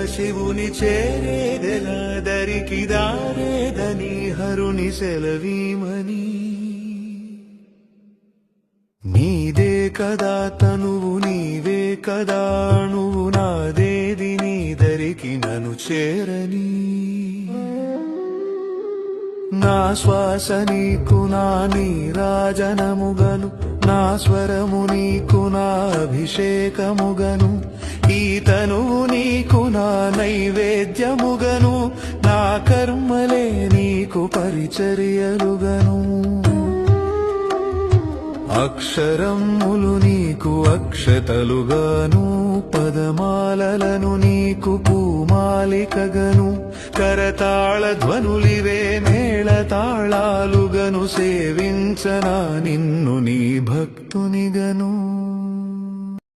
శివుని చేరేదెలా దరికి దారేదని హరుని సెలవీమని నీదే కదా తనువు నీవే కదా నువ్వు నాదేది నీ దరికి నన్ను చేరని నా శ్వాస నీకు నా నీరాజనముగను నా స్వరము నీకు నా అభిషేకముగను ఈ తనువు నీకు నా నైవేద్యముగను నా కర్మలే నీకు పరిచర్యలుగను అక్షరములు నీకు అక్షతలుగాను పదమాలలను నీకు పూమాలికగను కరతాళ ధ్వనులివే మేళ తాళాలుగను సేవించనా నిన్ను నీ భక్తునిగను